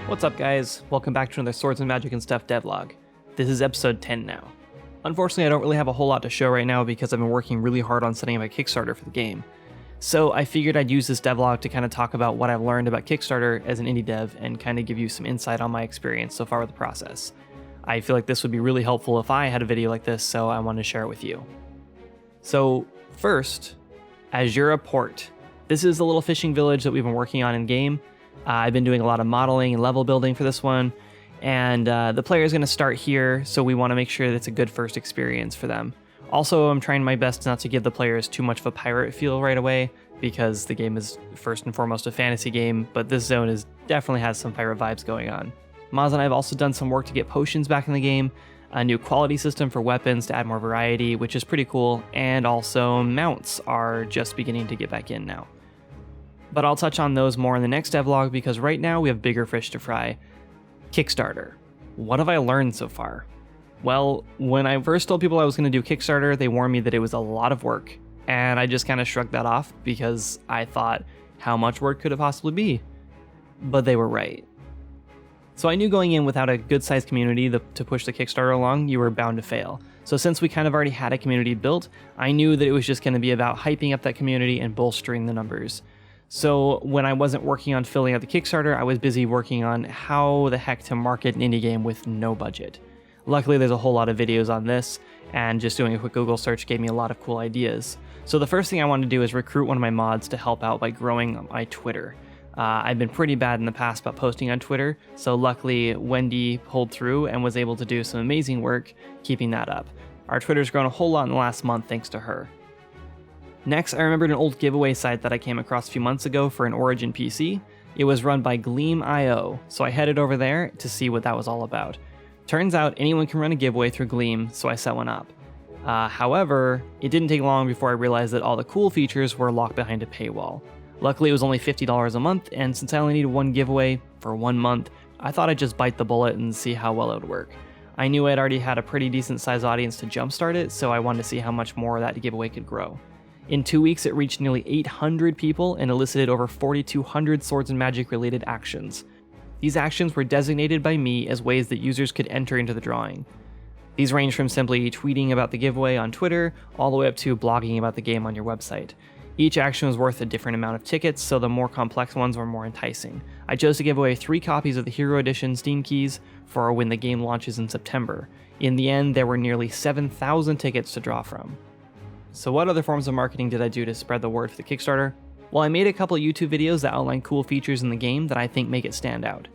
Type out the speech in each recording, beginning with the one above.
What's up, guys? Welcome back to another Swords and Magic and Stuff devlog. This is episode 10 now. Unfortunately, I don't really have a whole lot to show right now because I've been working really hard on setting up a Kickstarter for the game. So I figured I'd use this devlog to kind of talk about what I've learned about Kickstarter as an indie dev and kind of give you some insight on my experience so far with the process. I feel like this would be really helpful if I had a video like this, so I wanted to share it with you. So first, Azura Port. This is a little fishing village that we've been working on in-game. I've been doing a lot of modeling and level building for this one, and the player is going to start here, so we want to make sure that it's a good first experience for them. Also, I'm trying my best not to give the players too much of a pirate feel right away, because the game is first and foremost a fantasy game, but this zone definitely has some pirate vibes going on. Maz and I have also done some work to get potions back in the game, a new quality system for weapons to add more variety, which is pretty cool, and also mounts are just beginning to get back in now. But I'll touch on those more in the next devlog because right now we have bigger fish to fry. Kickstarter. What have I learned so far? Well, when I first told people I was going to do Kickstarter, they warned me that it was a lot of work, and I just kind of shrugged that off because I thought, how much work could it possibly be? But they were right. So I knew going in without a good-sized community to push the Kickstarter along, you were bound to fail. So since we kind of already had a community built, I knew that it was just going to be about hyping up that community and bolstering the numbers. So when I wasn't working on filling out the Kickstarter, I was busy working on how the heck to market an indie game with no budget. Luckily, there's a whole lot of videos on this, and just doing a quick Google search gave me a lot of cool ideas. So the first thing I wanted to do is recruit one of my mods to help out by growing my Twitter. I've been pretty bad in the past about posting on Twitter, so luckily Wendy pulled through and was able to do some amazing work keeping that up. Our Twitter's grown a whole lot in the last month thanks to her. Next, I remembered an old giveaway site that I came across a few months ago for an Origin PC. It was run by Gleam.io, so I headed over there to see what that was all about. Turns out anyone can run a giveaway through Gleam, so I set one up. However, it didn't take long before I realized that all the cool features were locked behind a paywall. Luckily, it was only $50 a month, and since I only needed one giveaway for 1 month, I thought I'd just bite the bullet and see how well it would work. I knew I'd already had a pretty decent sized audience to jumpstart it, so I wanted to see how much more that giveaway could grow. In 2 weeks, it reached nearly 800 people and elicited over 4,200 Swords and Magic related actions. These actions were designated by me as ways that users could enter into the drawing. These range from simply tweeting about the giveaway on Twitter, all the way up to blogging about the game on your website. Each action was worth a different amount of tickets, so the more complex ones were more enticing. I chose to give away 3 copies of the Hero Edition Steam keys for when the game launches in September. In the end, there were nearly 7,000 tickets to draw from. So what other forms of marketing did I do to spread the word for the Kickstarter? Well, I made a couple YouTube videos that outline cool features in the game that I think make it stand out.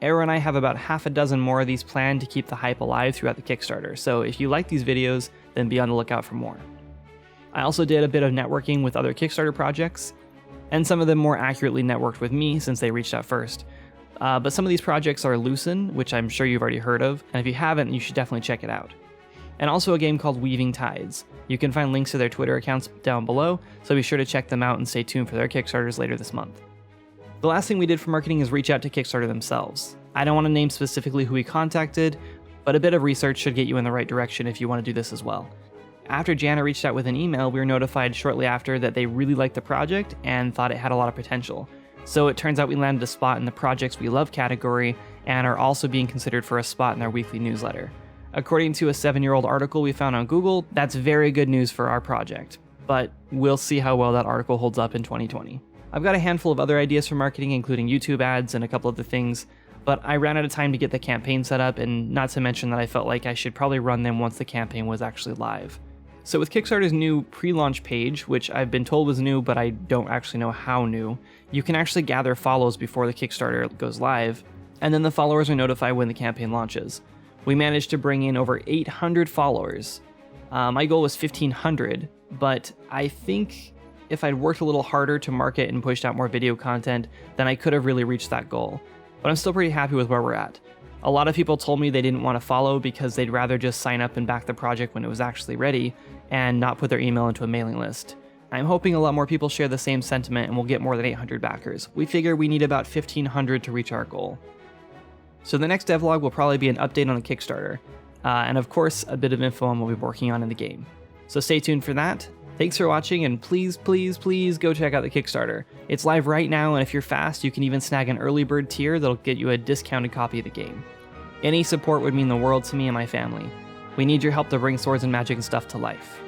Arrow and I have about half a dozen more of these planned to keep the hype alive throughout the Kickstarter, so if you like these videos, then be on the lookout for more. I also did a bit of networking with other Kickstarter projects, and some of them more accurately networked with me since they reached out first. But some of these projects are Lucen, which I'm sure you've already heard of, and if you haven't, you should definitely check it out. And also a game called Weaving Tides. You can find links to their Twitter accounts down below, so be sure to check them out and stay tuned for their Kickstarters later this month. The last thing we did for marketing is reach out to Kickstarter themselves. I don't want to name specifically who we contacted, but a bit of research should get you in the right direction if you want to do this as well. After Jana reached out with an email, we were notified shortly after that they really liked the project and thought it had a lot of potential. So it turns out we landed a spot in the Projects We Love category and are also being considered for a spot in their weekly newsletter. According to a 7-year-old article we found on Google, that's very good news for our project, but we'll see how well that article holds up in 2020. I've got a handful of other ideas for marketing, including YouTube ads and a couple other things, but I ran out of time to get the campaign set up, and not to mention that I felt like I should probably run them once the campaign was actually live. So with Kickstarter's new pre-launch page, which I've been told was new, but I don't actually know how new, you can actually gather follows before the Kickstarter goes live, and then the followers are notified when the campaign launches. We managed to bring in over 800 followers. My goal was 1,500, but I think if I'd worked a little harder to market and pushed out more video content, then I could have really reached that goal. But I'm still pretty happy with where we're at. A lot of people told me they didn't want to follow because they'd rather just sign up and back the project when it was actually ready and not put their email into a mailing list. I'm hoping a lot more people share the same sentiment and we'll get more than 800 backers. We figure we need about 1,500 to reach our goal. So the next devlog will probably be an update on the Kickstarter, and of course a bit of info on what we're working on in the game. So stay tuned for that, Thanks for watching, and please go check out the Kickstarter. It's live right now, and if you're fast, you can even snag an early bird tier that'll get you a discounted copy of the game. Any support would mean the world to me and my family. We need your help to bring Swords and Magic and Stuff to life.